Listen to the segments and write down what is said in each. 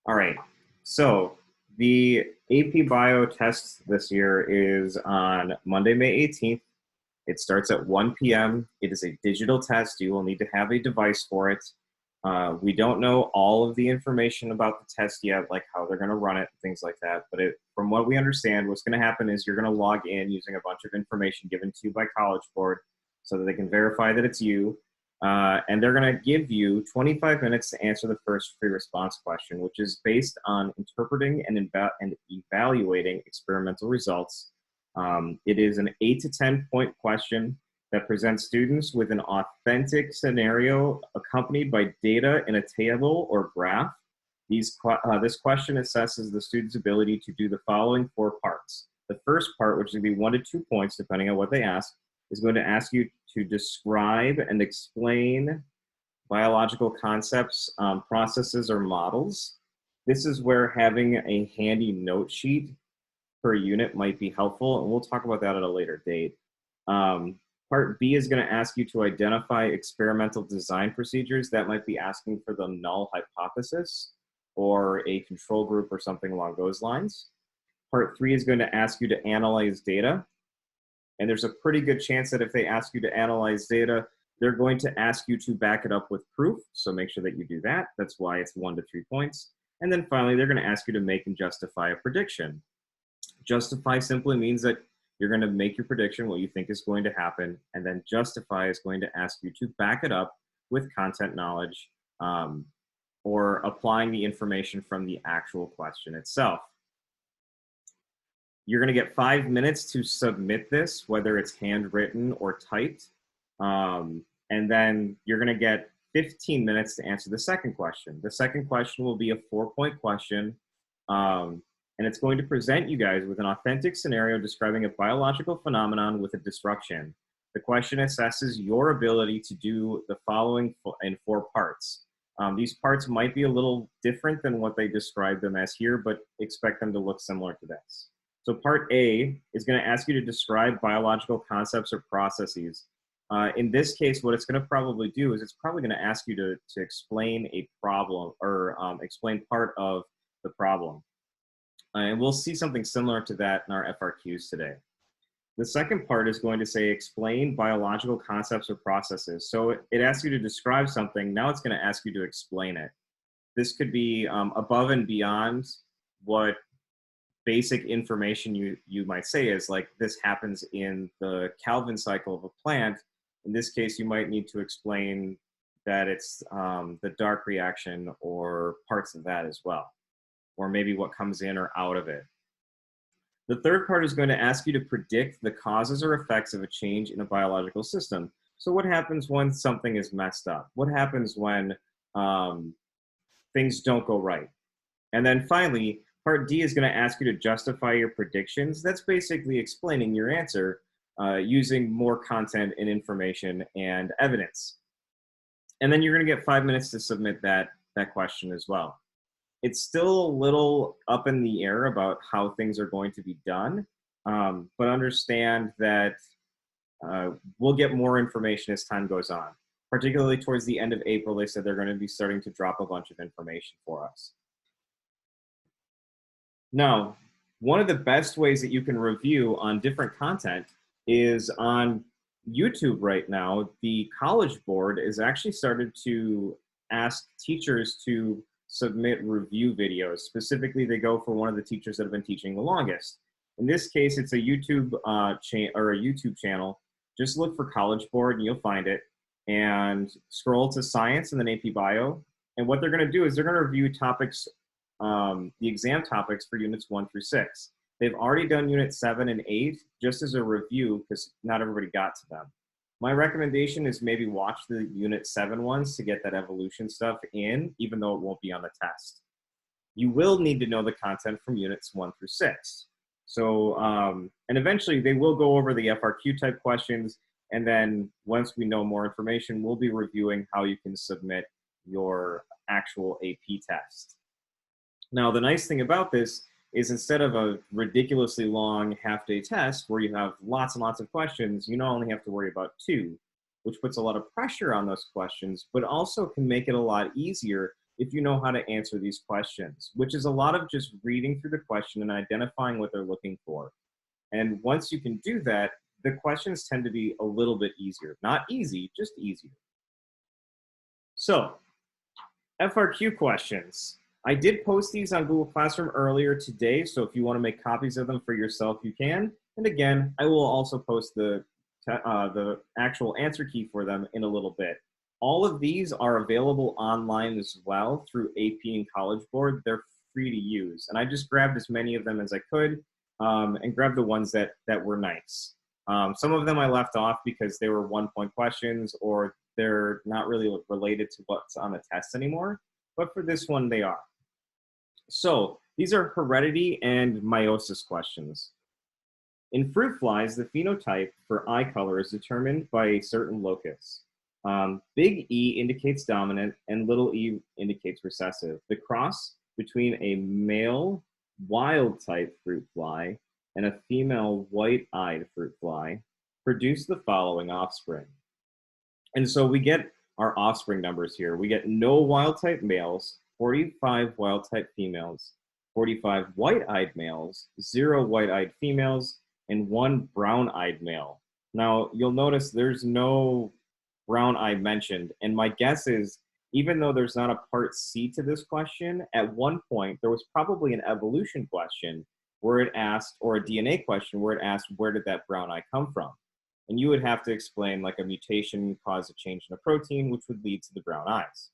All right. So the AP Bio test this year is on Monday, May 18th. It starts at 1 p.m. It is a digital test. You will need to have a device for it. We don't know all of the information about the test yet, like how they're going to run it, things like that. But from what we understand, what's going to happen is you're going to log in using a bunch of information given to you by College Board so that they can verify that it's you. And they're going to give you 25 minutes to answer the first free response question, which is based on interpreting and evaluating experimental results. It is an 8 to 10 point question that presents students with an authentic scenario accompanied by data in a table or graph. This question assesses the student's ability to do the following 4 parts. The first part, which would be 1 to 2 points, depending on what they ask, is going to ask you to describe and explain biological concepts, processes, or models. This is where having a handy note sheet per unit might be helpful, and we'll talk about that at a later date. Part B is going to ask you to identify experimental design procedures. That might be asking for the null hypothesis or a control group or something along those lines. Part 3 is going to ask you to analyze data. And there's a pretty good chance that if they ask you to analyze data, they're going to ask you to back it up with proof. So make sure that you do that. That's why it's 1 to 3 points. And then finally, they're going to ask you to make and justify a prediction. Justify simply means that you're going to make your prediction, what you think is going to happen, and then justify is going to ask you to back it up with content knowledge or applying the information from the actual question itself. You're going to get 5 minutes to submit this, whether it's handwritten or typed. And then you're going to get 15 minutes to answer the second question. The second question will be a 4-point question. And it's going to present you guys with an authentic scenario describing a biological phenomenon with a disruption. The question assesses your ability to do the following in 4 parts. These parts might be a little different than what they describe them as here, but expect them to look similar to this. So part A is going to ask you to describe biological concepts or processes. In this case, what it's going to probably do is it's probably going to ask you to explain a problem or explain part of the problem. And we'll see something similar to that in our FRQs today. The second part is going to say explain biological concepts or processes. So it asks you to describe something. Now it's going to ask you to explain it. This could be above and beyond what basic information you might say is like this happens in the Calvin cycle of a plant. In this case, you might need to explain that it's the dark reaction or parts of that as well, or maybe what comes in or out of it. The third part is going to ask you to predict the causes or effects of a change in a biological system. So what happens when something is messed up? What happens when things don't go right? And then finally, part D is going to ask you to justify your predictions. That's basically explaining your answer using more content and information and evidence. And then you're going to get 5 minutes to submit that question as well. It's still a little up in the air about how things are going to be done, but understand that we'll get more information as time goes on. Particularly towards the end of April, they said they're going to be starting to drop a bunch of information for us. Now, one of the best ways that you can review on different content is on YouTube right now. The College Board has actually started to ask teachers to submit review videos. Specifically, they go for one of the teachers that have been teaching the longest. In this case, it's a YouTube channel. Just look for College Board and you'll find it. And scroll to Science and then AP Bio. And what they're going to do is they're going to review topics, the exam topics for units 1 through 6. They've already done unit 7 and 8 just as a review because not everybody got to them. My recommendation is maybe watch the unit 7 ones to get that evolution stuff in, even though it won't be on the test. You will need to know the content from units 1 through 6. So, and eventually they will go over the FRQ type questions. And then once we know more information, we'll be reviewing how you can submit your actual AP test. Now, the nice thing about this is instead of a ridiculously long half-day test where you have lots and lots of questions, you not only have to worry about 2, which puts a lot of pressure on those questions, but also can make it a lot easier if you know how to answer these questions, which is a lot of just reading through the question and identifying what they're looking for. And once you can do that, the questions tend to be a little bit easier. Not easy, just easier. So, FRQ questions. I did post these on Google Classroom earlier today, so if you want to make copies of them for yourself, you can. And again, I will also post the actual answer key for them in a little bit. All of these are available online as well through AP and College Board. They're free to use. And I just grabbed as many of them as I could and grabbed the ones that were nice. Some of them I left off because they were 1-point questions or they're not really related to what's on the test anymore. But for this one, they are. So these are heredity and meiosis questions. In fruit flies, the phenotype for eye color is determined by a certain locus. Big E indicates dominant and little e indicates recessive. The cross between a male wild-type fruit fly and a female white-eyed fruit fly produce the following offspring. And so we get our offspring numbers here. We get no wild-type males, 45 wild-type females, 45 white-eyed males, 0 white-eyed females, and 1 brown-eyed male. Now, you'll notice there's no brown eye mentioned, and my guess is, even though there's not a part C to this question, at one point there was probably an evolution question where it asked, or a DNA question where it asked, where did that brown eye come from? And you would have to explain like a mutation caused a change in a protein, which would lead to the brown eyes.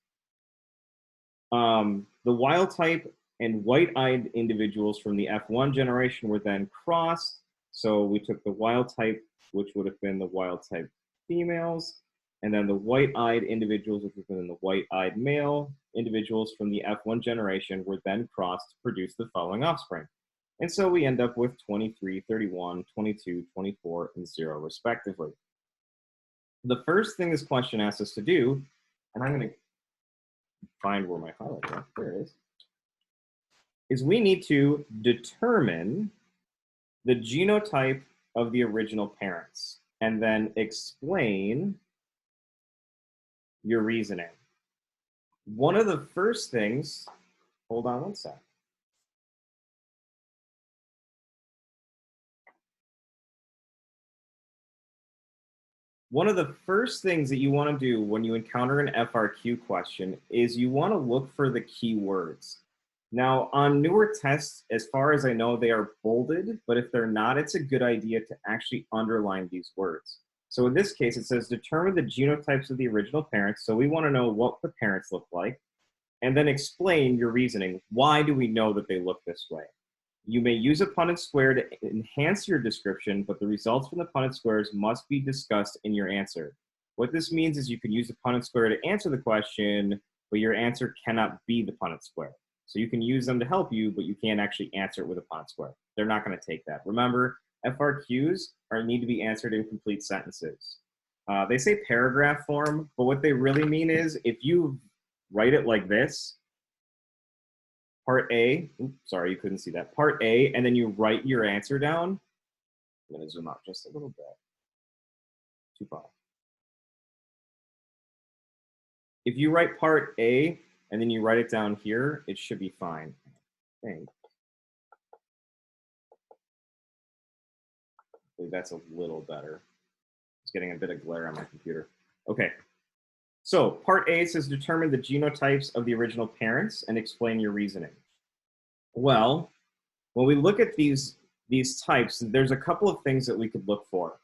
The wild type and white-eyed individuals from the F1 generation were then crossed. So we took the wild type, which would have been the wild type females, and then the white-eyed individuals, which would have been the white-eyed male individuals from the F1 generation, were then crossed to produce the following offspring. And so we end up with 23, 31, 22, 24, and 0, respectively. The first thing this question asks us to do, and I'm going to find where my highlight is, there it is we need to determine the genotype of the original parents and then explain your reasoning. One of the first things, hold on one sec. One of the first things that you want to do when you encounter an FRQ question is you want to look for the keywords. Now, on newer tests, as far as I know, they are bolded, but if they're not, it's a good idea to actually underline these words. So in this case, it says determine the genotypes of the original parents. So we want to know what the parents look like, and then explain your reasoning. Why do we know that they look this way? You may use a Punnett square to enhance your description, but the results from the Punnett squares must be discussed in your answer. What this means is you can use the Punnett square to answer the question, but your answer cannot be the Punnett square. So you can use them to help you, but you can't actually answer it with a Punnett square. They're not going to take that. Remember, FRQs need to be answered in complete sentences. They say paragraph form, but what they really mean is if you write it like this, part A, oops, sorry, you couldn't see that, part A, and then you write your answer down. I'm going to zoom out just a little bit. Too far. If you write part A, and then you write it down here, it should be fine, I think. That's a little better. It's getting a bit of glare on my computer. Okay, so part A says determine the genotypes of the original parents and explain your reasoning. Well, when we look at these types, there's a couple of things that we could look for.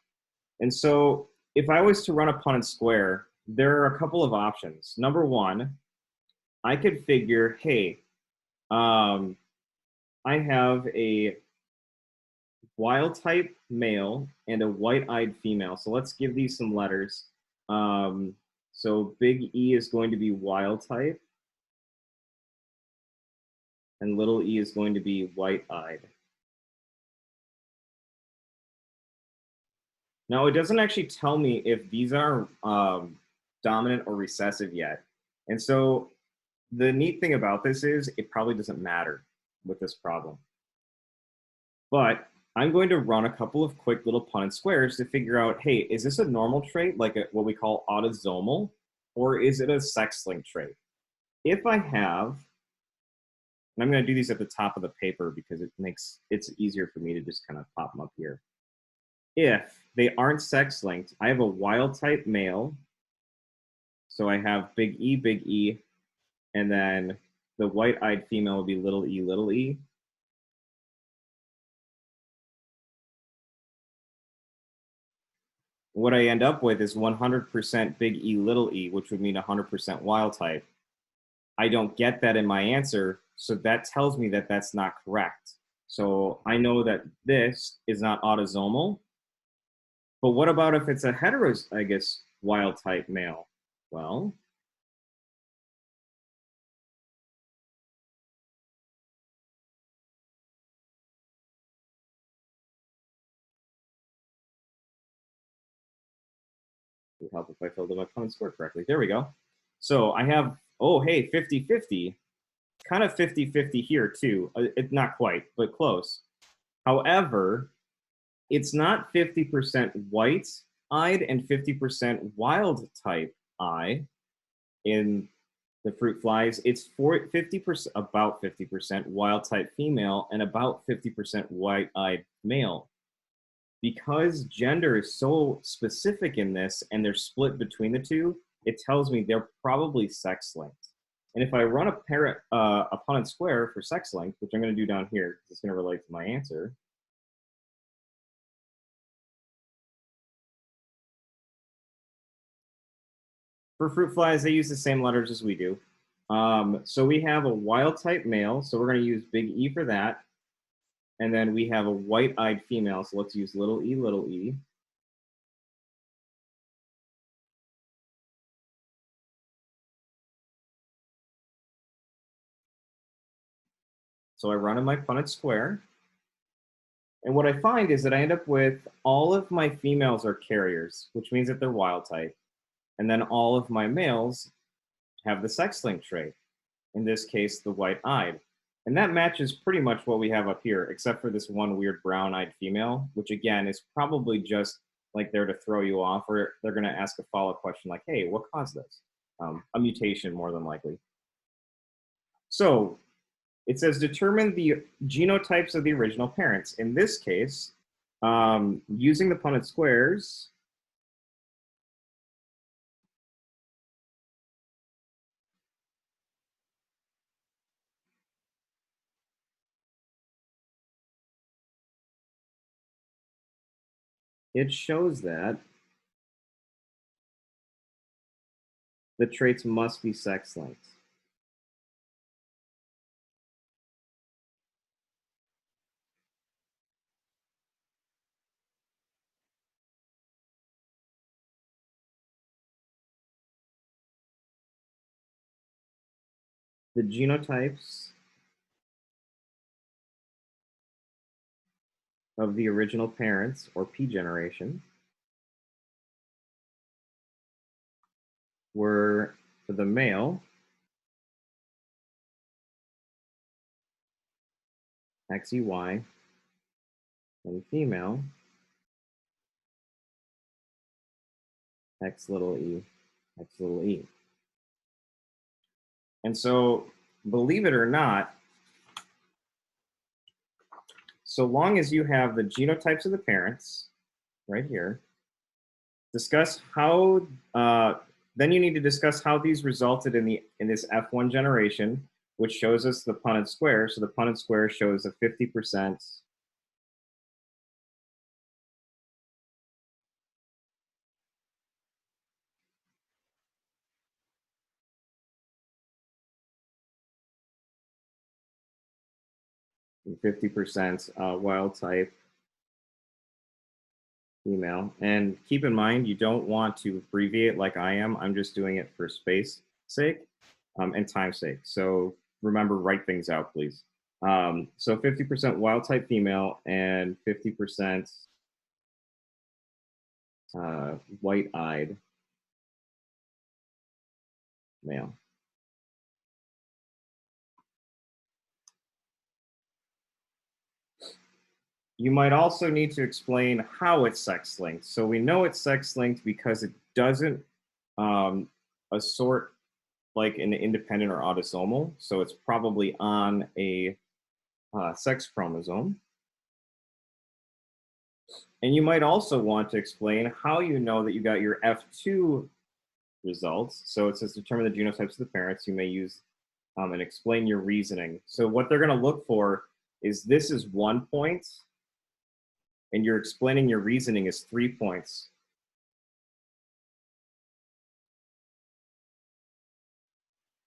And so if I was to run a Punnett square, there are a couple of options. Number one, I could figure, hey, I have a wild type male and a white-eyed female. So let's give these some letters. So big E is going to be wild type, and little e is going to be white-eyed. Now, it doesn't actually tell me if these are dominant or recessive yet. And so the neat thing about this is it probably doesn't matter with this problem. But I'm going to run a couple of quick little Punnett squares to figure out, hey, is this a normal trait, like what we call autosomal, or is it a sex-linked trait? if I have, and I'm going to do these at the top of the paper because it's easier for me to just kind of pop them up here. If they aren't sex linked, I have a wild type male. So I have big E, and then the white-eyed female will be little e, little e. What I end up with is 100% big E, little e, which would mean 100% wild type. I don't get that in my answer, so that tells me that that's not correct. So I know that this is not autosomal. But what about if it's a heterozygous wild type male? Well, it would help if I filled in my Punnett square correctly. There we go. So I have, oh, hey, 50-50. Kind of 50-50 here, too. It's not quite, but close. However, it's not 50% white-eyed and 50% wild type eye in the fruit flies. It's 50%, about 50% wild type female and about 50% white-eyed male. Because gender is so specific in this and they're split between the two, it tells me they're probably sex linked. And if I run a Punnett square for sex length, which I'm going to do down here because it's going to relate to my answer, for fruit flies, they use the same letters as we do. So we have a wild type male, so we're going to use big E for that. And then we have a white-eyed female, so let's use little e, little e. So I run in my Punnett square. And what I find is that I end up with all of my females are carriers, which means that they're wild type. And then all of my males have the sex-linked trait, in this case, the white-eyed. And that matches pretty much what we have up here, except for this one weird brown-eyed female, which again is probably just like there to throw you off, or they're going to ask a follow-up question like, hey, what caused this? A mutation, more than likely. So it says determine the genotypes of the original parents. In this case, using the Punnett squares, it shows that the traits must be sex-linked. The genotypes of the original parents, or P generation, were for the male, XEY, and female, X little e, X little e. And so, believe it or not, so long as you have the genotypes of the parents, right here, discuss how, then you need to discuss how these resulted in this F1 generation, which shows us the Punnett square. So the Punnett square shows a 50%. And 50% wild type female. And keep in mind, you don't want to abbreviate like I am. I'm just doing it for space sake and time sake. So remember, write things out, please. So 50% wild type female and 50% white-eyed male. You might also need to explain how it's sex-linked. So we know it's sex-linked because it doesn't assort like an independent or autosomal, so it's probably on a sex chromosome. And you might also want to explain how you know that you got your F2 results. So it says determine the genotypes of the parents. You may use and explain your reasoning. So what they're going to look for is this is 1 point, and you're explaining your reasoning is 3 points.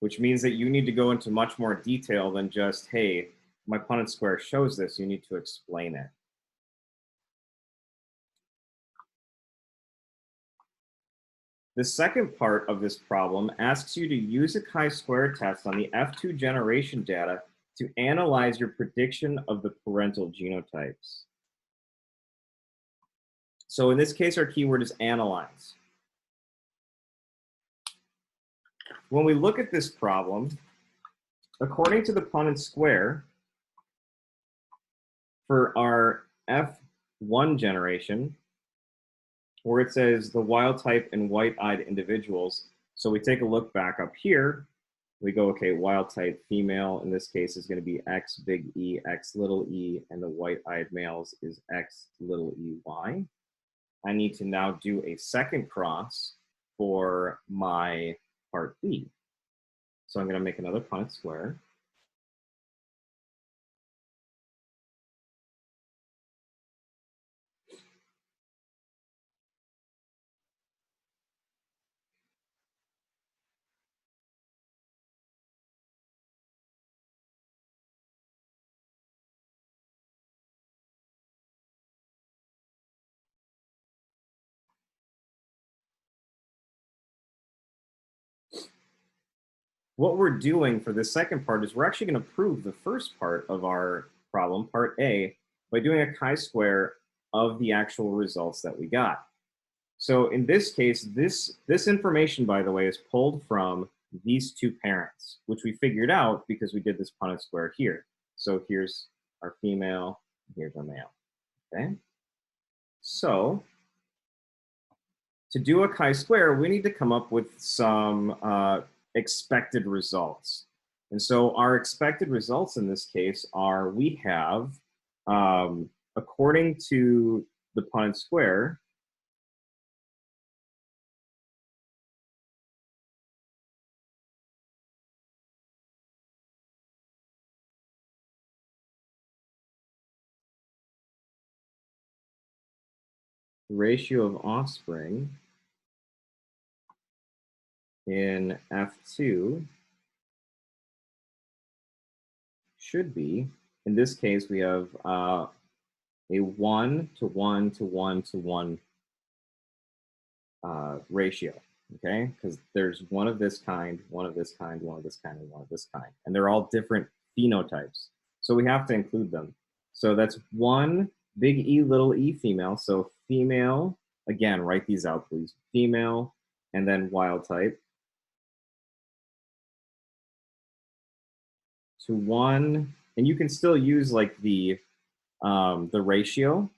Which means that you need to go into much more detail than just, hey, my Punnett square shows this. You need to explain it. The second part of this problem asks you to use a chi-square test on the F2 generation data to analyze your prediction of the parental genotypes. So in this case, our keyword is analyze. When we look at this problem, according to the Punnett square, for our F1 generation, where it says the wild type and white-eyed individuals. So we take a look back up here. We go, okay, wild type female in this case is going to be X big E, X little e, and the white-eyed males is X little e, Y. I need to now do a second cross for my part B. So I'm going to make another Punnett square. What we're doing for the second part is we're actually going to prove the first part of our problem, part A, by doing a chi-square of the actual results that we got. So in this case, this information, by the way, is pulled from these two parents, which we figured out because we did this Punnett square here. So here's our female, here's our male, okay? So to do a chi-square, we need to come up with some expected results. And so our expected results in this case are we have, according to the Punnett square, the ratio of offspring in F2 should be, in this case, we have a 1 to 1 to 1 to 1 ratio, okay? Because there's one of this kind, one of this kind, one of this kind, and one of this kind. And they're all different phenotypes. So we have to include them. So that's 1 big E little e female. So female, again, write these out, please. Female, and then wild type. To 1, and you can still use like the ratio.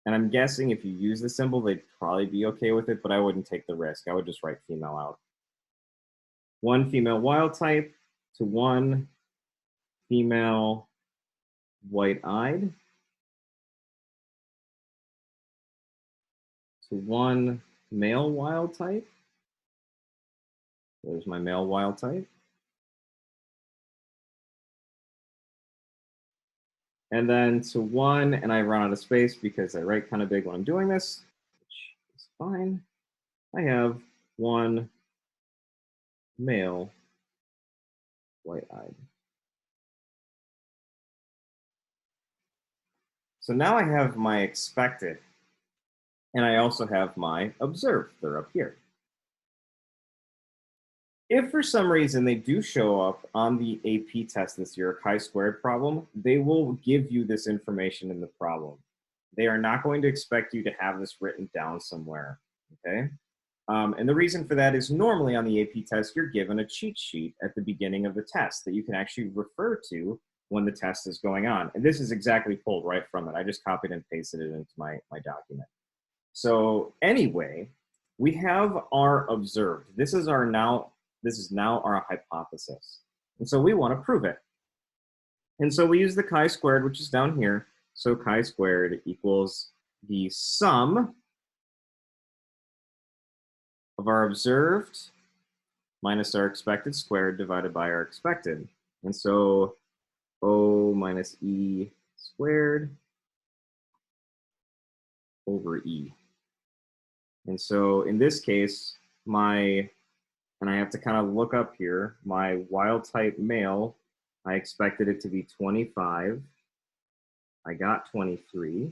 And I'm guessing if you use the symbol, they'd probably be okay with it, but I wouldn't take the risk. I would just write female out. 1 female wild type to 1 female white-eyed to 1 male wild type. There's my male wild type. And then to 1, and I run out of space because I write kind of big when I'm doing this, which is fine. I have 1 male white-eyed. So now I have my expected, and I also have my observed. They're up here. If for some reason they do show up on the AP test this year, a chi-squared problem, they will give you this information in the problem. They are not going to expect you to have this written down somewhere, okay? And the reason for that is normally on the AP test, you're given a cheat sheet at the beginning of the test that you can actually refer to when the test is going on. And this is exactly pulled right from it. I just copied and pasted it into my document. So anyway, we have our observed. This is our now This is now our hypothesis. And so we want to prove it. And so we use the chi-squared, which is down here. So chi-squared equals the sum of our observed minus our expected squared divided by our expected. And so O minus E squared over E. And so in this case, and I have to kind of look up here, my wild type male, I expected it to be 25. I got 23.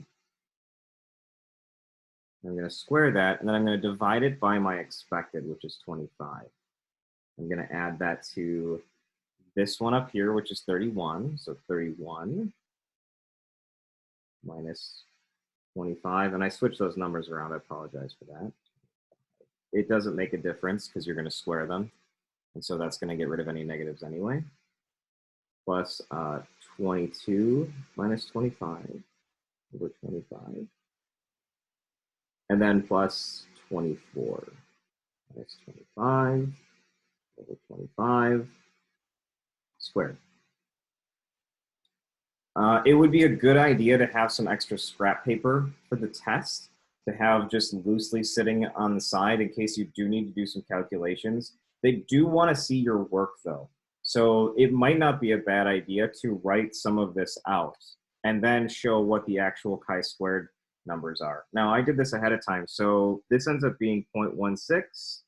I'm going to square that, and then I'm going to divide it by my expected, which is 25. I'm going to add that to this one up here, which is 31. So 31 minus 25. And I switched those numbers around. I apologize for that. It doesn't make a difference because you're going to square them. And so that's going to get rid of any negatives anyway. Plus 22 minus 25 over 25. And then plus 24 minus 25 over 25 squared. It would be a good idea to have some extra scrap paper for the test, to have just loosely sitting on the side in case you do need to do some calculations. They do want to see your work though. So it might not be a bad idea to write some of this out and then show what the actual chi-squared numbers are. Now I did this ahead of time. So this ends up being 0.16.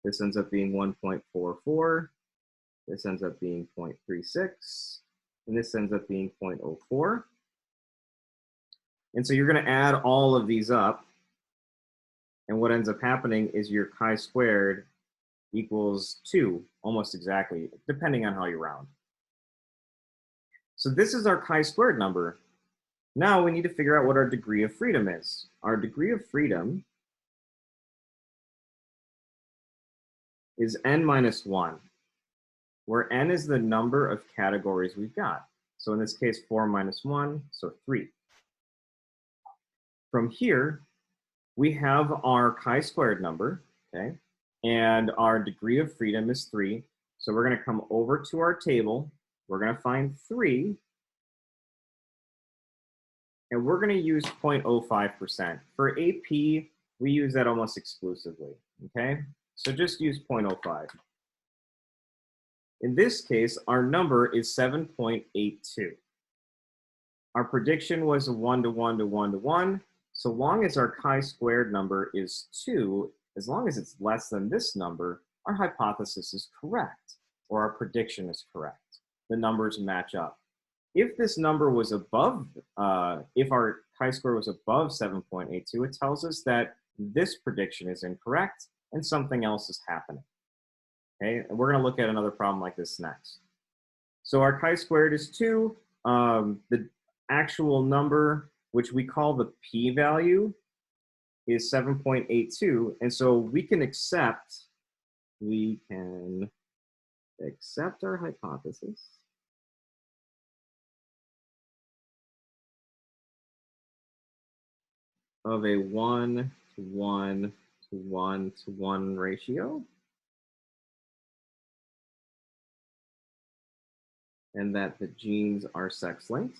This ends up being 1.44. This ends up being 0.36. And this ends up being 0.04. And so you're going to add all of these up. And what ends up happening is your chi-squared equals 2, almost exactly, depending on how you round. So this is our chi-squared number. Now we need to figure out what our degree of freedom is. Our degree of freedom is n minus 1, where n is the number of categories we've got. So in this case, 4 minus 1, so 3. From here, we have our chi-squared number, okay? And our degree of freedom is 3. So we're going to come over to our table. We're going to find 3. And we're going to use 0.05%. For AP, we use that almost exclusively, okay? So just use 0.05. In this case, our number is 7.82. Our prediction was a 1 to 1 to 1 to 1. So long as our chi-squared number is 2, as long as it's less than this number, our hypothesis is correct, or our prediction is correct. The numbers match up. If this number was above, if our chi-square was above 7.82, it tells us that this prediction is incorrect and something else is happening. Okay, and we're going to look at another problem like this next. So our chi-squared is 2. The actual number, which we call the p-value, is 7.82. And so we can accept our hypothesis. Of a 1 to 1 to 1 to 1 ratio. And that the genes are sex-linked.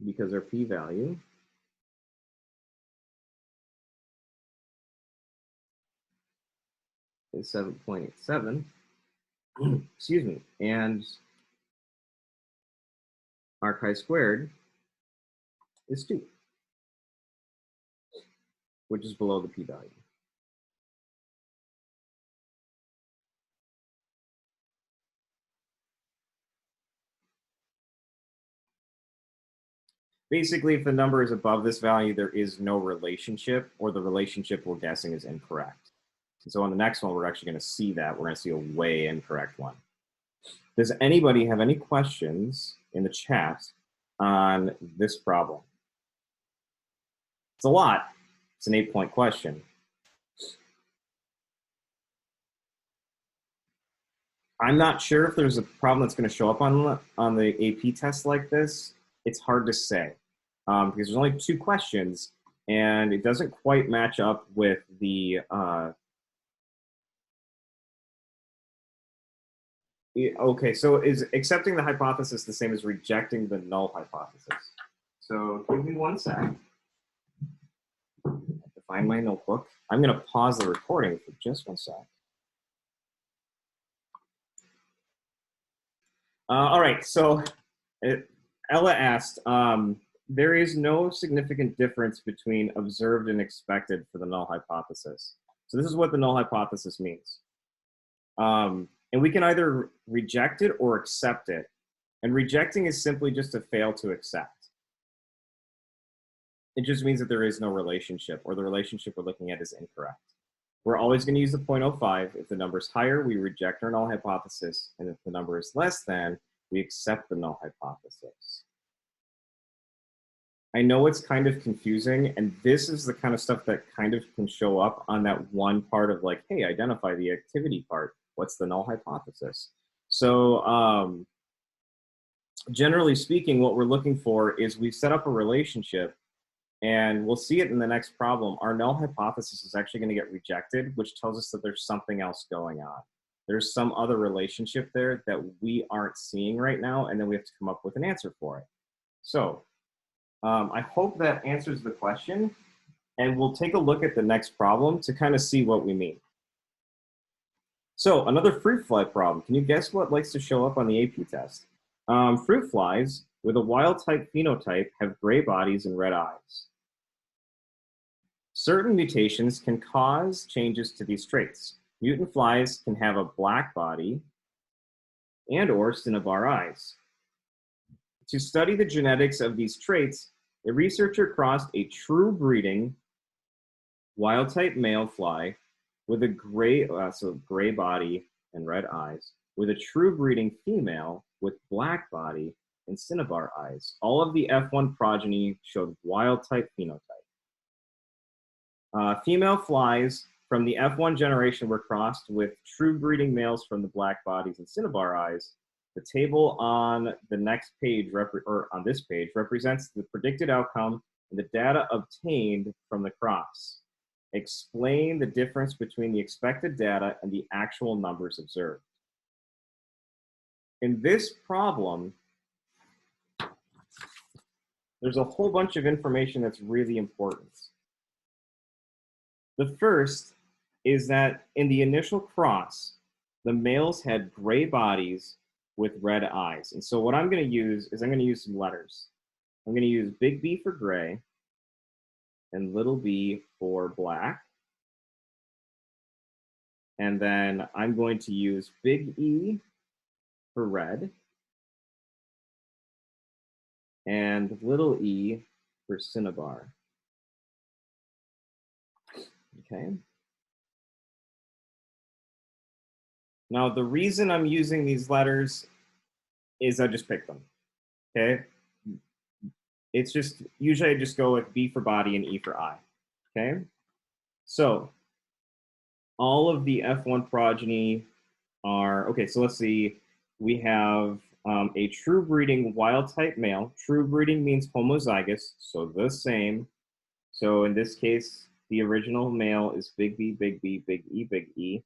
Because our p-value is 7.87. Excuse me. And our chi-squared is 2, which is below the p-value. Basically, if the number is above this value, there is no relationship, or the relationship we're guessing is incorrect. And so on the next one, we're actually going to see that. We're going to see a way incorrect one. Does anybody have any questions in the chat on this problem? It's a lot. It's an 8-point question. I'm not sure if there's a problem that's going to show up on the AP test like this. It's hard to say because there's only 2 questions, and it doesn't quite match up with the okay, so is accepting the hypothesis the same as rejecting the null hypothesis? So give me 1 sec. I have to find my notebook. I'm going to pause the recording for just 1 sec. All right, so Ella asked, there is no significant difference between observed and expected for the null hypothesis. So this is what the null hypothesis means. And we can either reject it or accept it. And rejecting is simply just to fail to accept. It just means that there is no relationship, or the relationship we're looking at is incorrect. We're always going to use the 0.05. If the number is higher, we reject our null hypothesis. And if the number is less than, we accept the null hypothesis. I know it's kind of confusing, and this is the kind of stuff that kind of can show up on that one part of like, hey, identify the activity part. What's the null hypothesis? So generally speaking, what we're looking for is we set up a relationship, and we'll see it in the next problem. Our null hypothesis is actually going to get rejected, which tells us that there's something else going on. There's some other relationship there that we aren't seeing right now, and then we have to come up with an answer for it. So I hope that answers the question, and we'll take a look at the next problem to kind of see what we mean. So another fruit fly problem. Can you guess what likes to show up on the AP test? Fruit flies with a wild type phenotype have gray bodies and red eyes. Certain mutations can cause changes to these traits. Mutant flies can have a black body and or cinnabar eyes. To study the genetics of these traits, a researcher crossed a true breeding wild type male fly with a gray body and red eyes, with a true breeding female with black body and cinnabar eyes. All of the F1 progeny showed wild type phenotype. Female flies from the F1 generation were crossed with true breeding males from the black bodies and cinnabar eyes. The table on the next page, or on this page, represents the predicted outcome and the data obtained from the cross. Explain the difference between the expected data and the actual numbers observed. In this problem, there's a whole bunch of information that's really important. The first is that in the initial cross, the males had gray bodies with red eyes. And so what I'm going to use is I'm going to use some letters. I'm going to use big B for gray and little b for black. And then I'm going to use big E for red and little e for cinnabar. Okay. Now, the reason I'm using these letters is I just picked them, okay? It's just, usually I just go with B for body and E for eye, okay? So, all of the F1 progeny are, okay, so let's see, we have a true breeding wild type male. True breeding means homozygous, so the same. So in this case, the original male is big B, big B, big E, big E.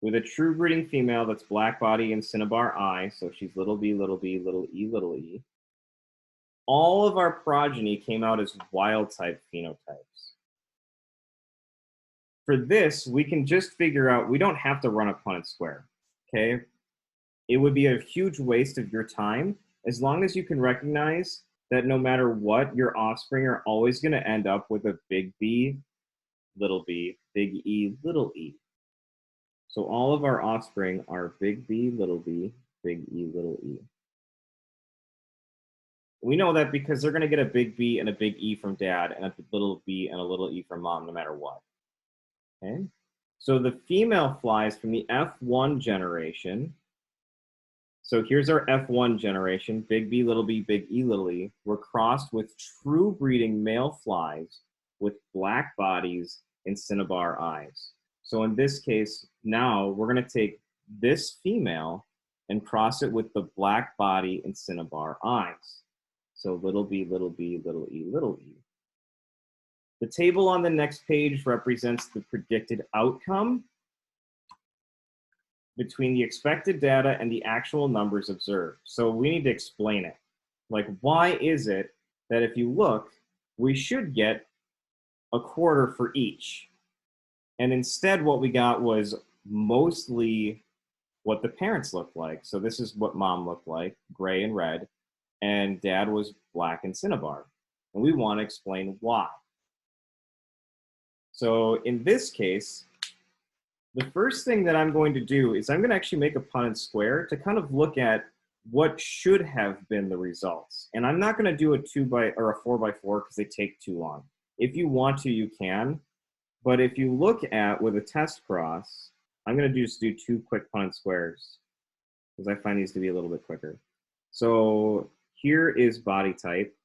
With a true breeding female that's black body and cinnabar eye, so she's little b, little b, little e, little e. All of our progeny came out as wild type phenotypes. For this, we can just figure out, we don't have to run a Punnett square, okay? It would be a huge waste of your time as long as you can recognize that no matter what, your offspring are always going to end up with a big B, little b, big E, little e. So all of our offspring are big B, little e, little e. We know that because they're going to get a big B and a big E from dad and a little b and a little e from mom no matter what. Okay? So the female flies from the F1 generation. So here's our F1 generation, big B, little b, big E, little e. Were crossed with true breeding male flies with black bodies and cinnabar eyes. So in this case, now we're going to take this female and cross it with the black body and cinnabar eyes. So little b, little b, little e, little e. The table on the next page represents the predicted outcome between the expected data and the actual numbers observed. So we need to explain it. Like, why is it that if you look, we should get a quarter for each? And instead what we got was mostly what the parents looked like. So this is what mom looked like, gray and red, and dad was black and cinnabar. And we want to explain why. So in this case, the first thing that I'm going to do is I'm going to actually make a Punnett square to kind of look at what should have been the results. And I'm not going to do a 4x4 because they take too long. If you want to, you can. But if you look at with a test cross, I'm going to just do 2 quick Punnett squares because I find these to be a little bit quicker. So here is body type.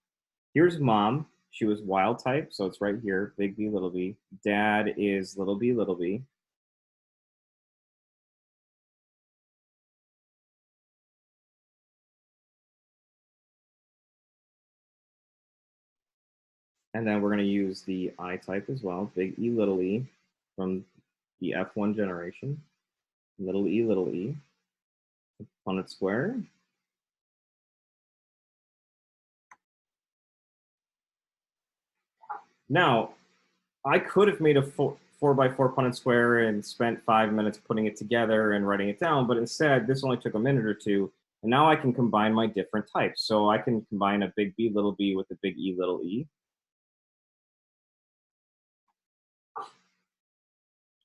Here's mom. She was wild type, so it's right here, big B, little b. Dad is little b, little b. And then we're going to use the I type as well, big E, little e, from the F1 generation. Little e, Punnett square. Now, I could have made a 4x4 Punnett square and spent 5 minutes putting it together and writing it down, but instead, this only took a minute or two, and now I can combine my different types. So I can combine a big B, little b with a big E, little e.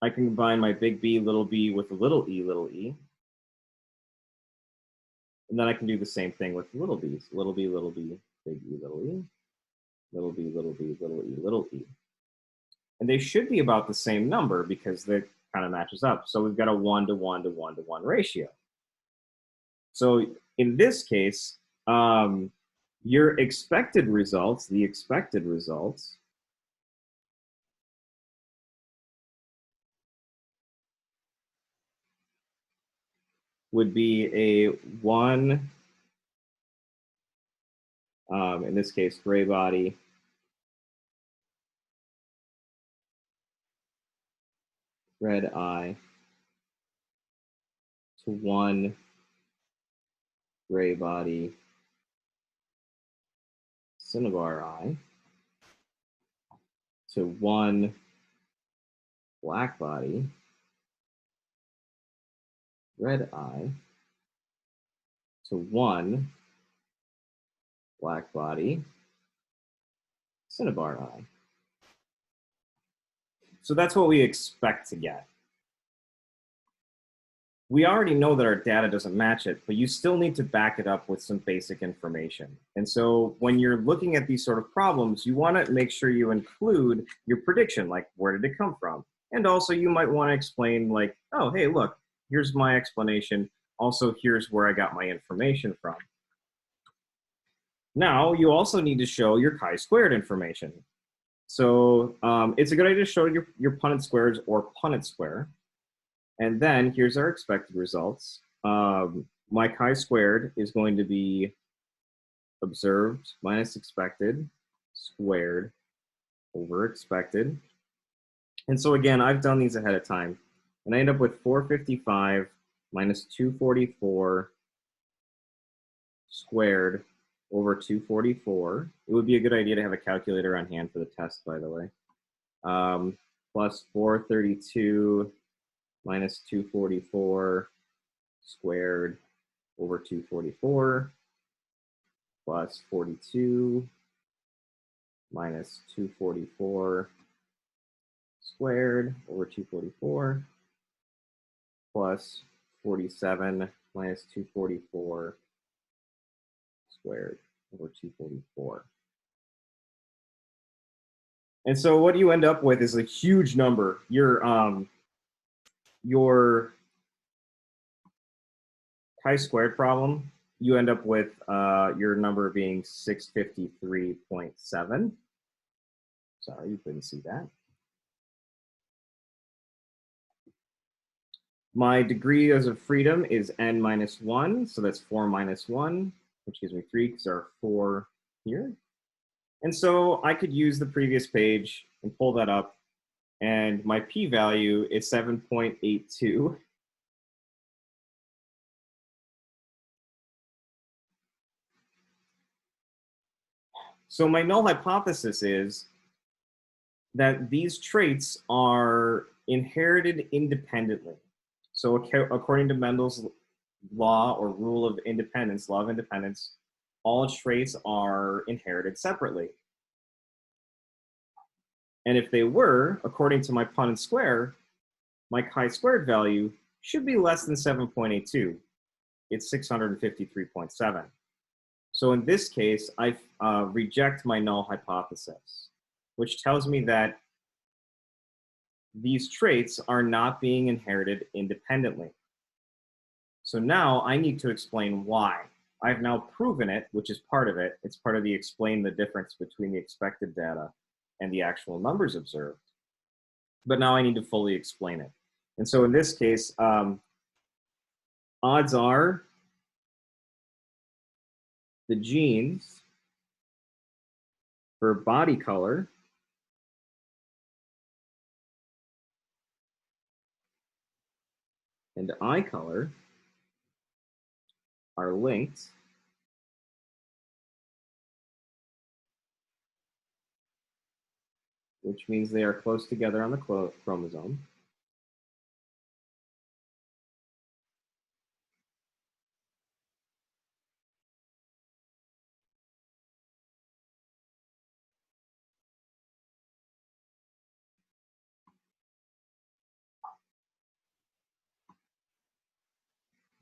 I can combine my big B, little b with a little e, little e. And then I can do the same thing with little b's. Little b, big E, little e. Little b, little b, little e, little e. And they should be about the same number because that kind of matches up. So we've got a 1 to 1 to 1 to 1 ratio. So in this case, your expected results, the expected results, would be a 1, in this case, gray body, red eye, to 1 gray body, cinnabar eye, to 1 black body, red eye, to 1 black body, cinnabar eye. So that's what we expect to get. We already know that our data doesn't match it, but you still need to back it up with some basic information. And so when you're looking at these sort of problems, you want to make sure you include your prediction, like where did it come from? And also you might want to explain like, oh, hey, look, here's my explanation. Also, here's where I got my information from. Now, you also need to show your chi-squared information. So it's a good idea to show your Punnett squares or Punnett square. And then here's our expected results. My chi-squared is going to be observed minus expected squared over expected. And so again, I've done these ahead of time. And I end up with 455 minus 244 squared over 244. It would be a good idea to have a calculator on hand for the test, by the way. Plus 432 minus 244 squared over 244 plus 42 minus 244 squared over 244 plus 47 minus 244 squared over 244. And so what you end up with is a huge number. Your chi-squared problem, you end up with your number being 653.7. Sorry, you couldn't see that. My degree of freedom is n minus 1, so that's 4 minus 1, which gives me 3 because there are 4 here. And so I could use the previous page and pull that up, and my p-value is 7.82. So my null hypothesis is that these traits are inherited independently. So according to Mendel's law or rule of independence, law of independence, all traits are inherited separately. And if they were, according to my Punnett square, my chi-squared value should be less than 7.82. It's 653.7. So in this case, I reject my null hypothesis, which tells me that these traits are not being inherited independently. So now I need to explain why. I've now proven it, which is part of it. It's part of the explain the difference between the expected data and the actual numbers observed. But now I need to fully explain it. And so in this case, odds are the genes for body color and eye color are linked which means they are close together on the chromosome.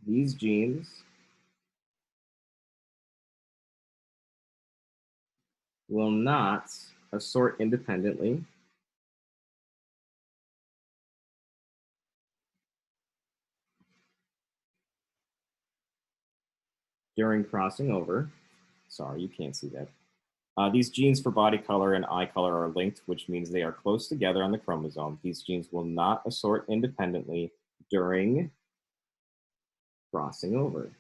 These genes will not assort independently during crossing over. Sorry, you can't see that. These genes for body color and eye color are linked, which means they are close together on the chromosome. These genes will not assort independently during crossing over.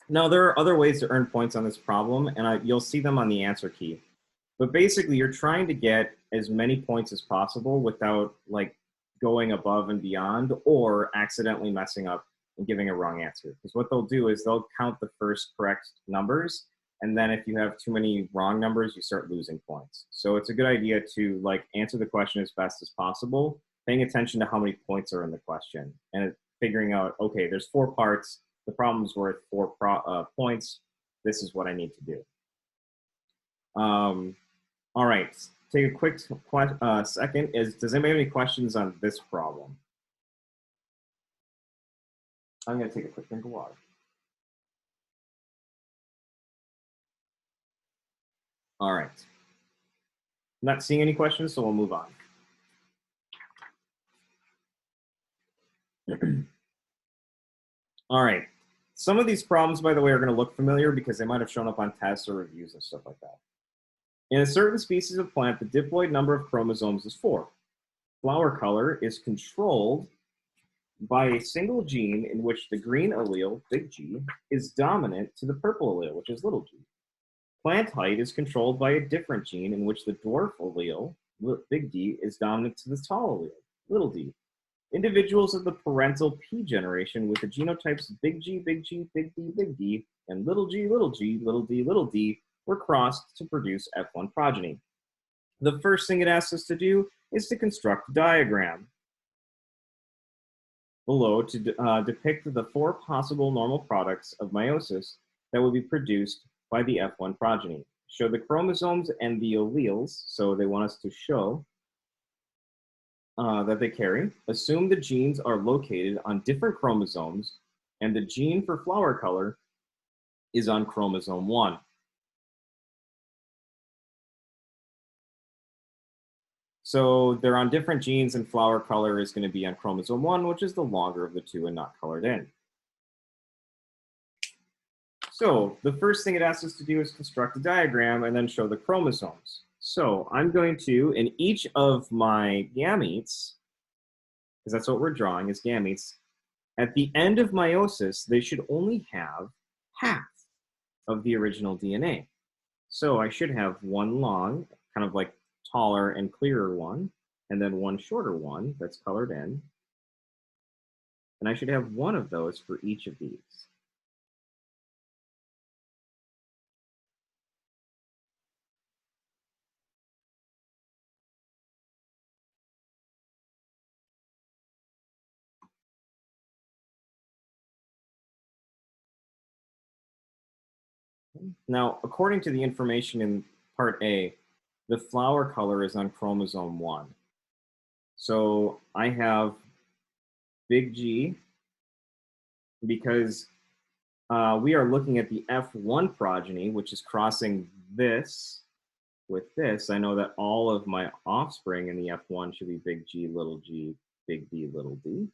Now, there are other ways to earn points on this problem, and you'll see them on the answer key. But basically, you're trying to get as many points as possible without like going above and beyond or accidentally messing up and giving a wrong answer. Because what they'll do is they'll count the first correct numbers, and then if you have too many wrong numbers, you start losing points. So it's a good idea to like answer the question as best as possible, paying attention to how many points are in the question, and figuring out, okay, there's 4 parts. The problem's worth 4 points. This is what I need to do. All right, take a quick second. Does anybody have any questions on this problem? I'm going to take a quick drink of water. All right. I'm not seeing any questions, so we'll move on. All right. Some of these problems, by the way, are going to look familiar because they might have shown up on tests or reviews and stuff like that. In a certain species of plant, the diploid number of chromosomes is 4. Flower color is controlled by a single gene in which the green allele, big G, is dominant to the purple allele, which is little g. Plant height is controlled by a different gene in which the dwarf allele, big D, is dominant to the tall allele, little d. Individuals of the parental P generation with the genotypes big G, big G, big D, and little g, little g, little d were crossed to produce F1 progeny. The first thing it asks us to do is to construct a diagram below to depict the 4 possible normal products of meiosis that will be produced by the F1 progeny. Show the chromosomes and the alleles, so they want us to show that they carry. Assume the genes are located on different chromosomes, and the gene for flower color is on chromosome 1. So they're on different genes, and flower color is going to be on chromosome 1, which is the longer of the two and not colored in. So the first thing it asks us to do is construct a diagram and then show the chromosomes. So I'm going to, in each of my gametes, because that's what we're drawing is gametes, at the end of meiosis, they should only have half of the original DNA. So I should have one long, kind of like taller and clearer one, and then one shorter one that's colored in. And I should have one of those for each of these. Now, according to the information in part A, the flower color is on chromosome 1. So I have big G because we are looking at the F1 progeny, which is crossing this with this. I know that all of my offspring in the F1 should be big G, big D, little d,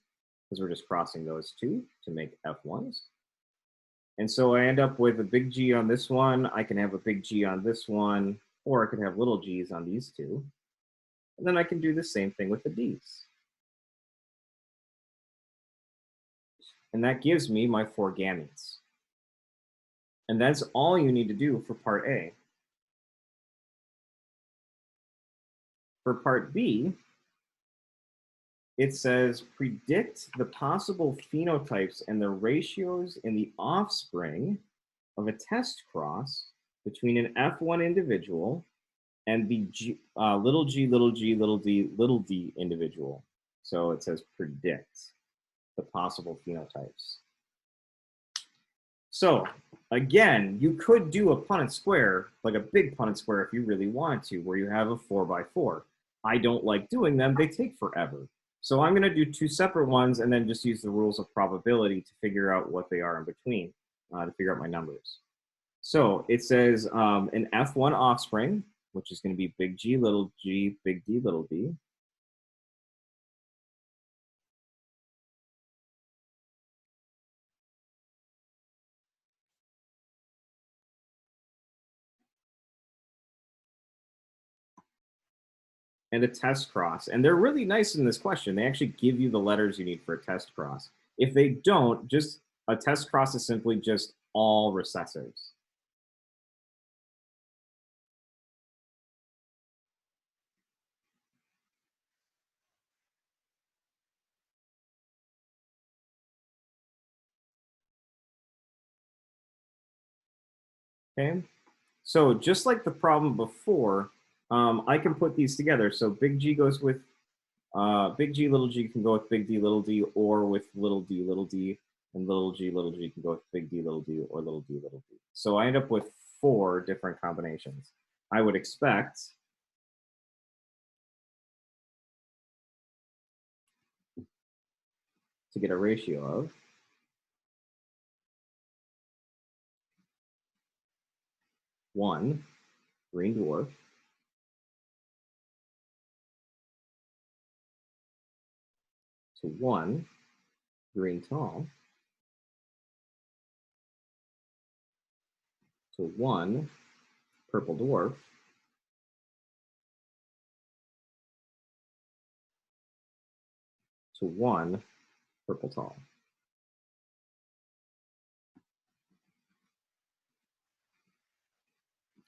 because we're just crossing those two to make F1s. And so I end up with a big G on this one. I can have a big G on this one, or I could have little g's on these two. And then I can do the same thing with the D's. And that gives me my 4 gametes. And that's all you need to do for part A. For part B, it says predict the possible phenotypes and the ratios in the offspring of a test cross between an F1 individual and the little g, little g, little d individual. So it says predict the possible phenotypes. So again, you could do a Punnett square, like a big Punnett square if you really wanted to, where you have a 4x4. I don't like doing them, they take forever. So I'm gonna do 2 separate ones and then just use the rules of probability to figure out what they are in between, to figure out my numbers. So it says an F1 offspring, which is gonna be big G, big D, little d. And a test cross. And they're really nice in this question. They actually give you the letters you need for a test cross. If they don't, just a test cross is simply just all recessives. Okay, so just like the problem before, I can put these together. So big G goes with big G, little g can go with big D, little d, or with little d, and little g can go with big D, little d, or little d, little d. So I end up with 4 different combinations. I would expect to get a ratio of 1 green dwarf to 1 green tall to 1 purple dwarf to 1 purple tall.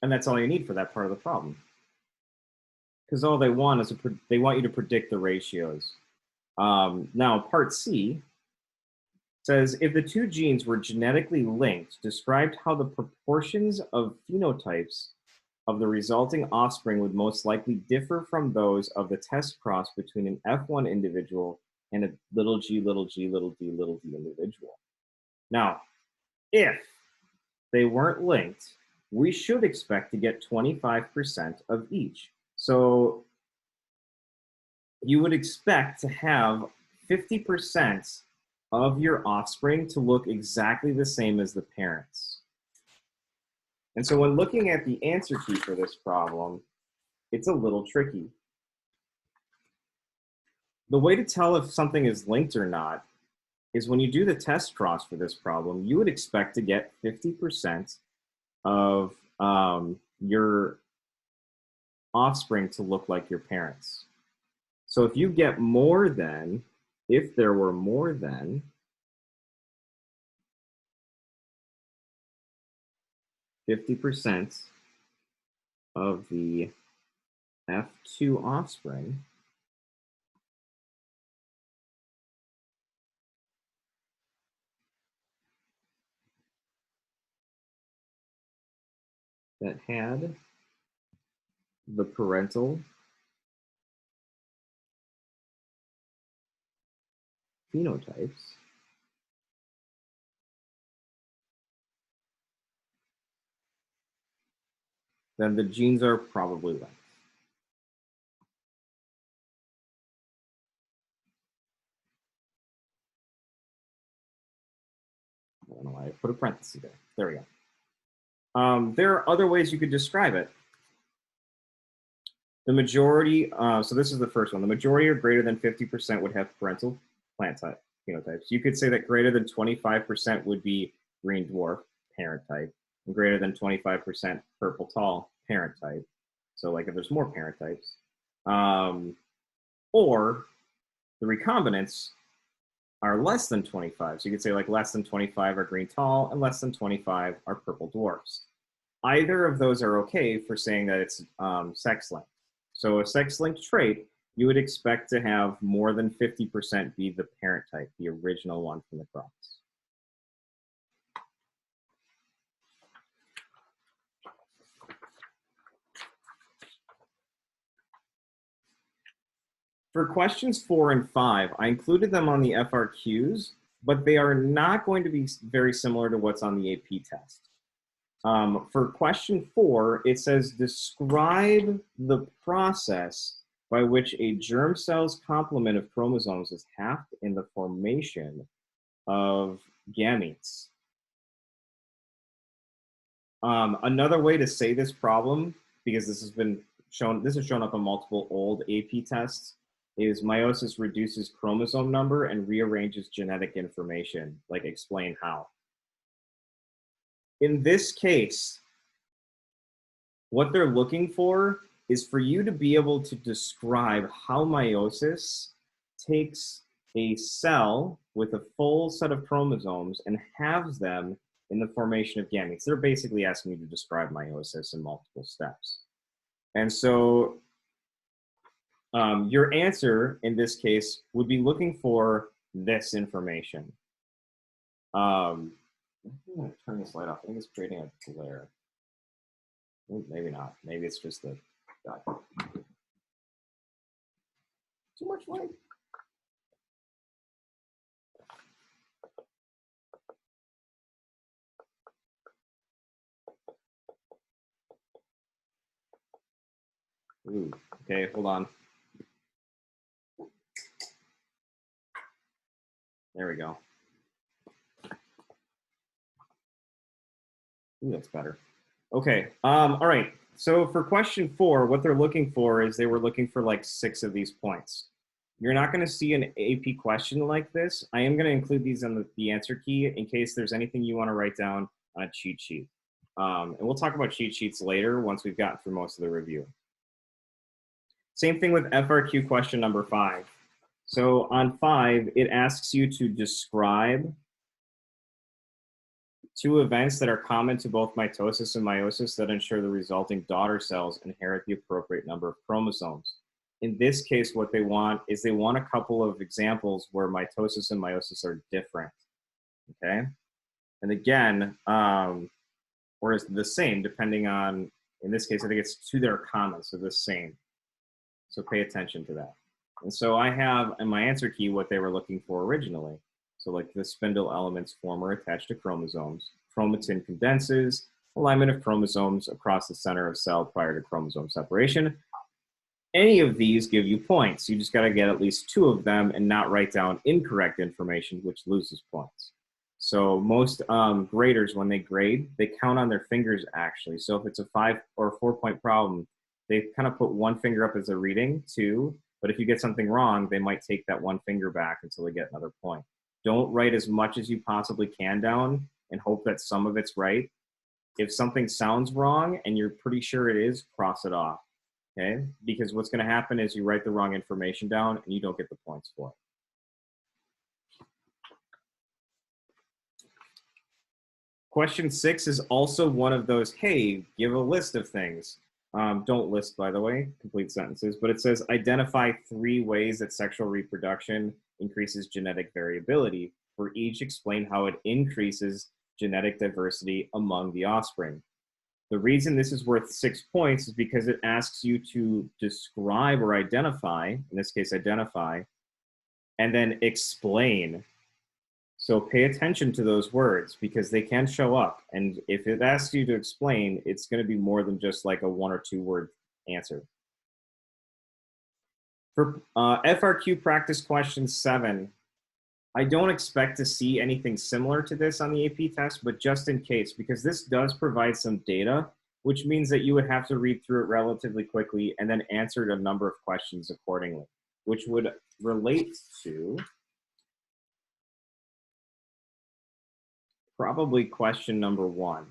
And that's all you need for that part of the problem. Because all they want is they want you to predict the ratios. Now, part C says, if the 2 genes were genetically linked, described how the proportions of phenotypes of the resulting offspring would most likely differ from those of the test cross between an F1 individual and a little g, little d individual. Now, if they weren't linked, we should expect to get 25% of each. So you would expect to have 50% of your offspring to look exactly the same as the parents. And so when looking at the answer key for this problem, it's a little tricky. The way to tell if something is linked or not is when you do the test cross for this problem, you would expect to get 50% of your offspring to look like your parents. So if you get more than, if there were more than 50% of the F2 offspring, that had the parental phenotypes, then the genes are probably linked. I don't know why I put a parenthesis there. There we go. There are other ways you could describe it. The majority, so this is the first one. The majority or greater than 50% would have parental plant type phenotypes. You could say that greater than 25% would be green dwarf parent type, and greater than 25% purple tall parent type. So like if there's more parent types. Or the recombinants are less than 25. So you could say like less than 25 are green tall and less than 25 are purple dwarfs. Either of those are okay for saying that it's sex-linked. So a sex-linked trait, you would expect to have more than 50% be the parent type, the original one from the cross. For questions 4 and 5, I included them on the FRQs, but they are not going to be very similar to what's on the AP test. For question 4, it says, describe the process by which a germ cell's complement of chromosomes is halved in the formation of gametes. Another way to say this problem, because this has shown up on multiple old AP tests, is meiosis reduces chromosome number and rearranges genetic information. Like, explain how. In this case, what they're looking for is for you to be able to describe how meiosis takes a cell with a full set of chromosomes and halves them in the formation of gametes. They're basically asking you to describe meiosis in multiple steps. And so your answer in this case would be looking for this information. I'm going to turn this light off. I think it's creating a glare. Maybe not. Maybe it's just the too much light. Ooh, okay, hold on. There we go. Ooh, that's better. Okay, all right. So for question 4, what they're looking for is they were looking for like 6 of these points. You're not going to see an AP question like this. I am going to include these on the answer key in case there's anything you want to write down on a cheat sheet. And we'll talk about cheat sheets later once we've gotten through most of the review. Same thing with FRQ question number 5. So on 5, it asks you to describe 2 events that are common to both mitosis and meiosis that ensure the resulting daughter cells inherit the appropriate number of chromosomes. In this case, what they want is they want a couple of examples where mitosis and meiosis are different, okay? And again, or is the same depending on, in this case, I think it's 2 that are common, so the same. So pay attention to that. And so I have in my answer key what they were looking for originally. So like the spindle elements form or attached to chromosomes. Chromatin condenses, alignment of chromosomes across the center of cell prior to chromosome separation. Any of these give you points. You just got to get at least 2 of them and not write down incorrect information, which loses points. So most graders, when they grade, they count on their fingers actually. So if it's a 5 or 4 point problem, they kind of put 1 finger up as a reading, 2, But if you get something wrong, they might take that one finger back until they get another point. Don't write as much as you possibly can down and hope that some of it's right. If something sounds wrong and you're pretty sure it is, cross it off, okay? Because what's going to happen is you write the wrong information down and you don't get the points for it. Question 6 is also one of those, hey, give a list of things. Don't list, by the way, complete sentences, but it says identify 3 ways that sexual reproduction increases genetic variability. For each, explain how it increases genetic diversity among the offspring. The reason this is worth 6 points is because it asks you to describe or identify, in this case, identify, and then explain. So pay attention to those words because they can show up. And if it asks you to explain, it's going to be more than just like a 1 or 2 word answer. For FRQ practice question 7, I don't expect to see anything similar to this on the AP test, but just in case, because this does provide some data, which means that you would have to read through it relatively quickly and then answer a number of questions accordingly, which would relate to probably question number 1.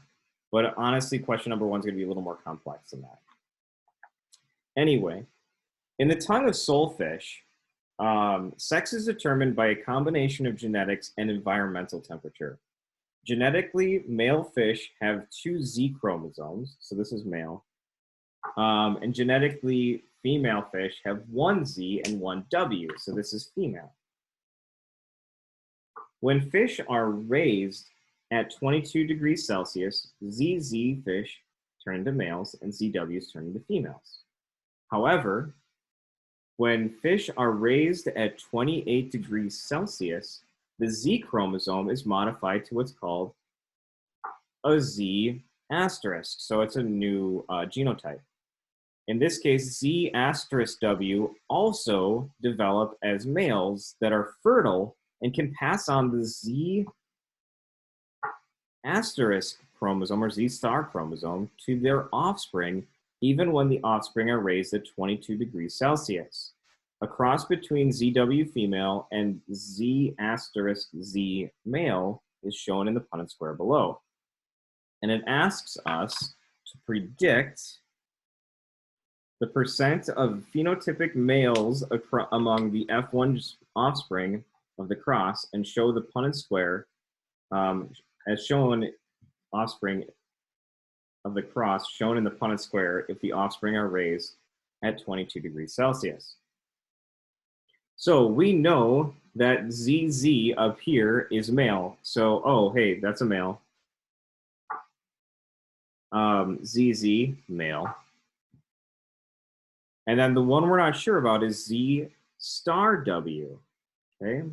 But honestly, question number 1 is going to be a little more complex than that. Anyway, in the tongue of soulfish, sex is determined by a combination of genetics and environmental temperature. Genetically, male fish have 2 Z chromosomes, so this is male. And genetically, female fish have 1 Z and 1 W, so this is female. When fish are raised at 22 degrees Celsius, ZZ fish turn into males and ZWs turn into females. However, when fish are raised at 28 degrees Celsius, the Z chromosome is modified to what's called a Z asterisk. So it's a new genotype. In this case, Z asterisk W also develop as males that are fertile and can pass on the Z asterisk chromosome or Z star chromosome to their offspring, even when the offspring are raised at 22 degrees Celsius. A cross between ZW female and Z asterisk Z male is shown in the Punnett square below. And it asks us to predict the percent of phenotypic males among the F1 offspring of the cross and show the Punnett square as shown offspring of the cross shown in the Punnett square if the offspring are raised at 22 degrees Celsius. So we know that ZZ up here is male. So, oh, hey, that's a male. ZZ, male. And then the one we're not sure about is Z star W, okay?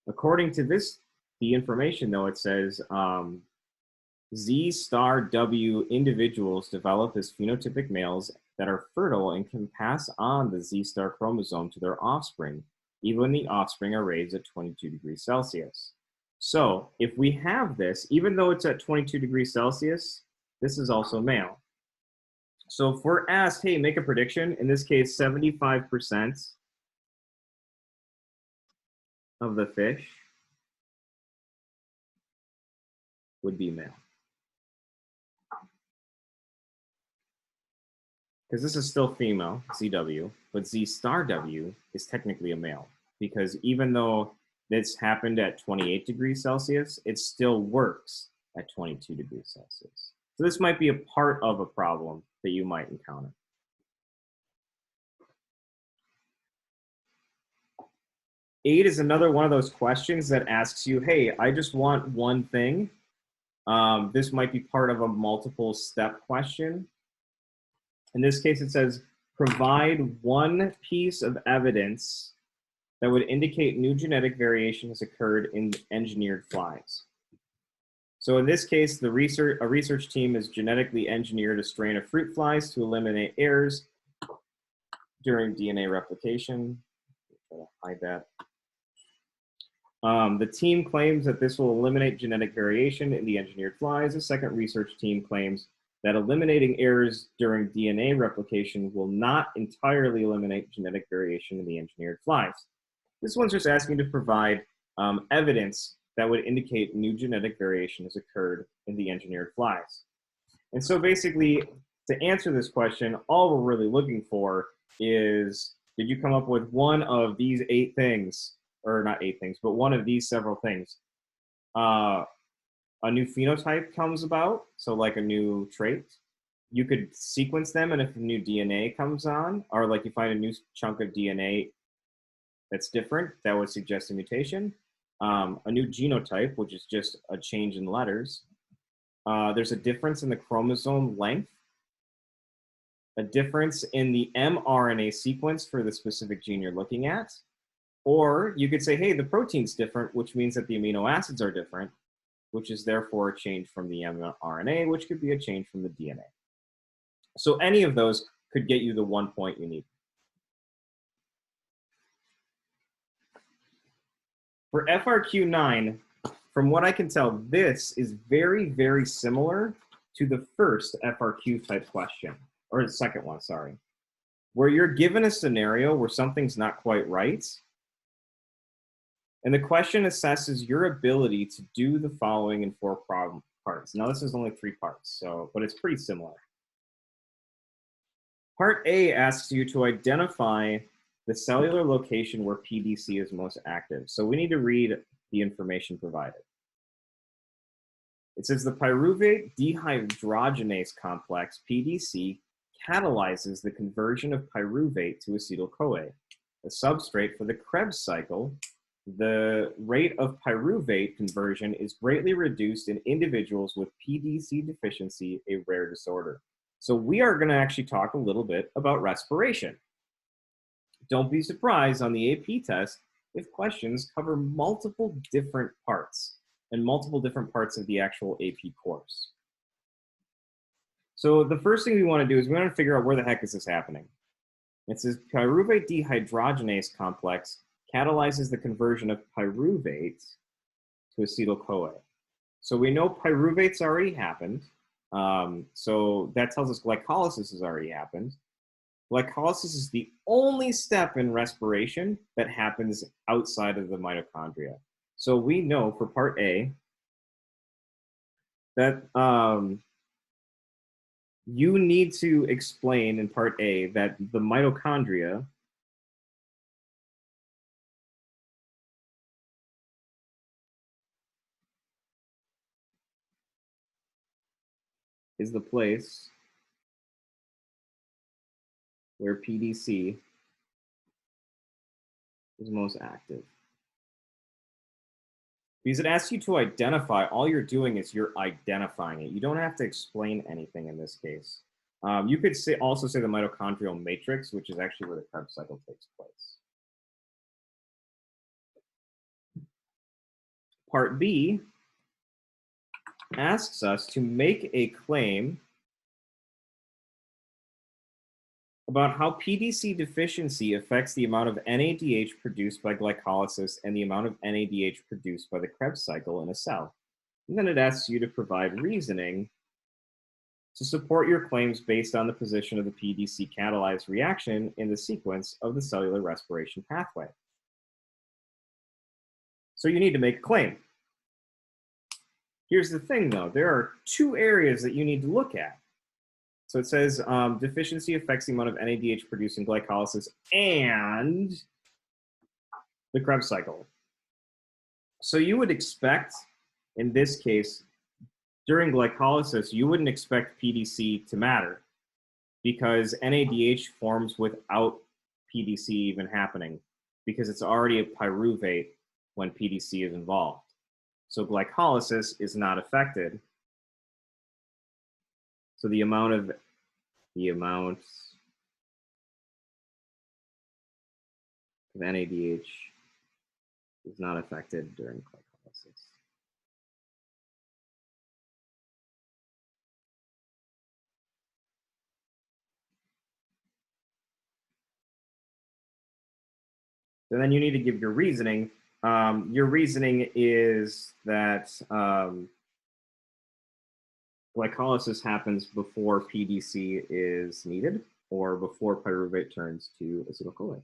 According to this, the information though, it says Z star W individuals develop as phenotypic males that are fertile and can pass on the Z star chromosome to their offspring, even when the offspring are raised at 22 degrees Celsius. So if we have this, even though it's at 22 degrees Celsius, this is also male. So if we're asked, hey, make a prediction, in this case, 75% of the fish would be male. Because this is still female, ZW, but Z star W is technically a male. Because even though this happened at 28 degrees Celsius, it still works at 22 degrees Celsius. So this might be a part of a problem that you might encounter. Eight is another one of those questions that asks you, hey, I just want one thing. This might be part of a multiple step question. In this case, it says, provide one piece of evidence that would indicate new genetic variation has occurred in engineered flies. So in this case, a research team has genetically engineered a strain of fruit flies to eliminate errors during DNA replication. Try to hide that. The team claims that this will eliminate genetic variation in the engineered flies. A second research team claims that eliminating errors during DNA replication will not entirely eliminate genetic variation in the engineered flies. This one's just asking to provide evidence that would indicate new genetic variation has occurred in the engineered flies. And so basically, to answer this question, all we're really looking for is, did you come up with one of these 8 things, or not 8 things, but one of these several things? A new phenotype comes about, so like a new trait. You could sequence them, and if a new DNA comes on, or like you find a new chunk of DNA that's different, that would suggest a mutation. A new genotype, which is just a change in letters. There's a difference in the chromosome length, a difference in the mRNA sequence for the specific gene you're looking at. Or you could say, hey, the protein's different, which means that the amino acids are different, which is therefore a change from the mRNA, which could be a change from the DNA. So any of those could get you the 1 point you need. For FRQ 9, from what I can tell, this is very, very similar to the first FRQ type question, or the second one, sorry, where you're given a scenario where something's not quite right, and the question assesses your ability to do the following in 4 problem parts. Now, this is only 3 parts, but it's pretty similar. Part A asks you to identify the cellular location where PDC is most active. So we need to read the information provided. It says the pyruvate dehydrogenase complex, PDC, catalyzes the conversion of pyruvate to acetyl-CoA, a substrate for the Krebs cycle. The rate of pyruvate conversion is greatly reduced in individuals with PDC deficiency, a rare disorder. So we are going to actually talk a little bit about respiration. Don't be surprised on the AP test if questions cover multiple different parts and multiple different parts of the actual AP course. So the first thing we want to do is we want to figure out where the heck is this happening. It says pyruvate dehydrogenase complex catalyzes the conversion of pyruvate to acetyl-CoA. So we know pyruvate's already happened. So that tells us glycolysis has already happened. Glycolysis is the only step in respiration that happens outside of the mitochondria. So we know for part A that you need to explain in part A that the mitochondria is the place where PDC is most active. Because it asks you to identify, all you're doing is you're identifying it. You don't have to explain anything in this case. You could also say the mitochondrial matrix, which is actually where the Krebs cycle takes place. Part B asks us to make a claim about how PDC deficiency affects the amount of NADH produced by glycolysis and the amount of NADH produced by the Krebs cycle in a cell. And then it asks you to provide reasoning to support your claims based on the position of the PDC catalyzed reaction in the sequence of the cellular respiration pathway. So you need to make a claim. Here's the thing, though. There are 2 areas that you need to look at. So it says deficiency affects the amount of NADH produced in glycolysis and the Krebs cycle. So you would expect, in this case, during glycolysis, you wouldn't expect PDC to matter because NADH forms without PDC even happening because it's already a pyruvate when PDC is involved. So glycolysis is not affected. So the amount of NADH is not affected during glycolysis. So then you need to give your reasoning. Your reasoning is that glycolysis happens before PDC is needed or before pyruvate turns to acetyl-CoA.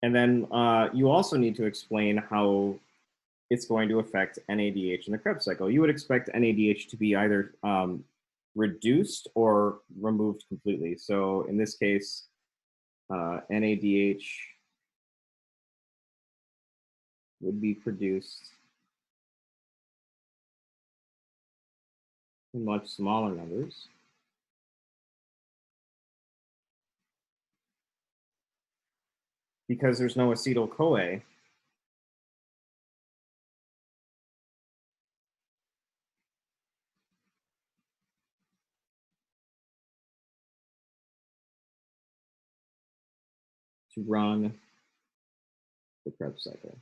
And then you also need to explain how it's going to affect NADH in the Krebs cycle. You would expect NADH to be either reduced or removed completely. So in this case, NADH would be produced in much smaller numbers. Because there's no acetyl-CoA, to run the Krebs cycle.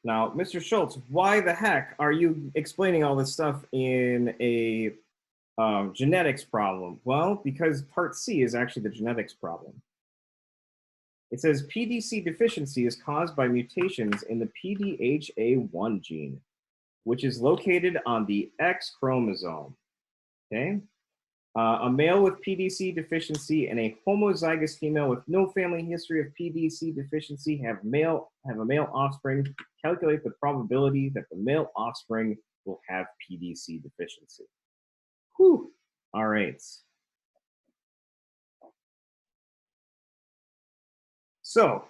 Now, Mr. Schultz, why the heck are you explaining all this stuff in a genetics problem? Well, because part C is actually the genetics problem. It says PDC deficiency is caused by mutations in the PDHA1 gene, which is located on the X chromosome. Okay? A male with PDC deficiency and a homozygous female with no family history of PDC deficiency have a male offspring. Calculate the probability that the male offspring will have PDC deficiency. Whew. All right. So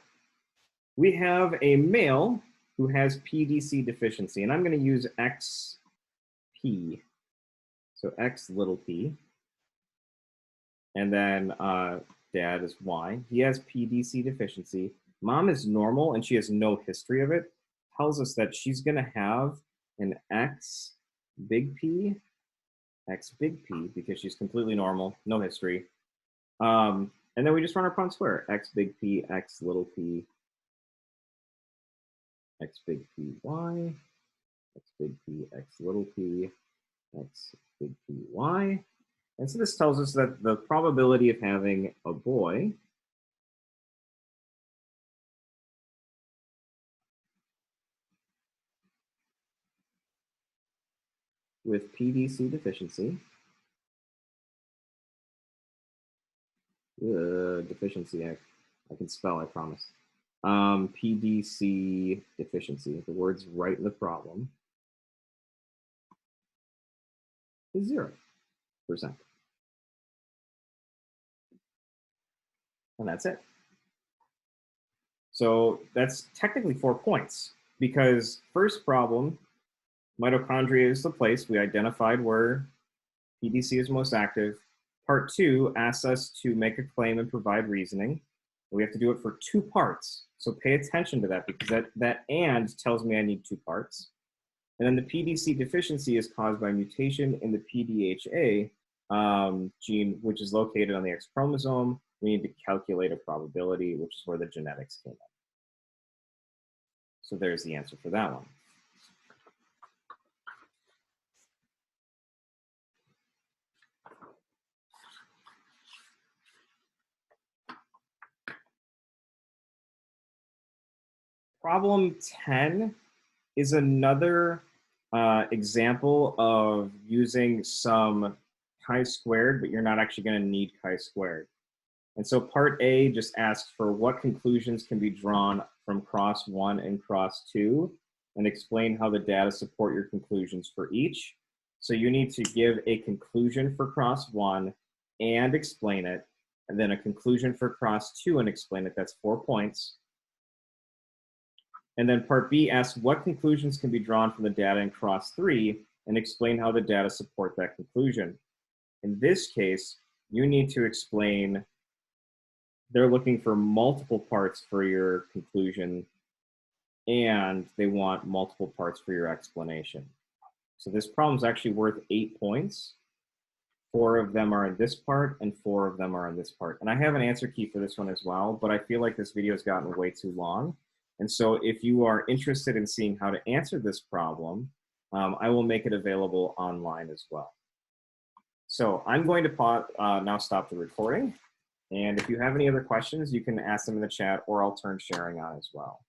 we have a male who has PDC deficiency, and I'm going to use XP. So X little p. And then dad is Y. He has PDC deficiency. Mom is normal and she has no history of it. Tells us that she's going to have an X big P, X big P, because she's completely normal, no history. And then we just run our Punnett square. X big P, X little p, X big P, Y, X big P, X little p, X big P, Y. And so this tells us that the probability of having a boy with PDC deficiency, deficiency, I can spell, I promise. PDC deficiency, the word's right in the problem, is 0%. And that's it. So that's technically 4 points, because first problem, mitochondria is the place. We identified where PDC is most active. Part 2 asks us to make a claim and provide reasoning. We have to do it for 2 parts. So pay attention to that, because that and tells me I need 2 parts. And then the PDC deficiency is caused by mutation in the PDHA gene, which is located on the X chromosome. We need to calculate a probability, which is where the genetics came in. So there's the answer for that one. Problem 10 is another example of using some chi-squared, but you're not actually going to need chi-squared. And so part A just asks for what conclusions can be drawn from cross 1 and cross 2, and explain how the data support your conclusions for each. So you need to give a conclusion for cross 1 and explain it, and then a conclusion for cross 2 and explain it. That's 4 points. And then part B asks what conclusions can be drawn from the data in cross 3 and explain how the data support that conclusion. In this case, you need to explain they're looking for multiple parts for your conclusion, and they want multiple parts for your explanation. So this problem is actually worth 8 points. 4 of them are in this part, and 4 of them are in this part. And I have an answer key for this one as well, but I feel like this video has gotten way too long. And so if you are interested in seeing how to answer this problem, I will make it available online as well. So I'm going to now stop the recording. And if you have any other questions, you can ask them in the chat, or I'll turn sharing on as well.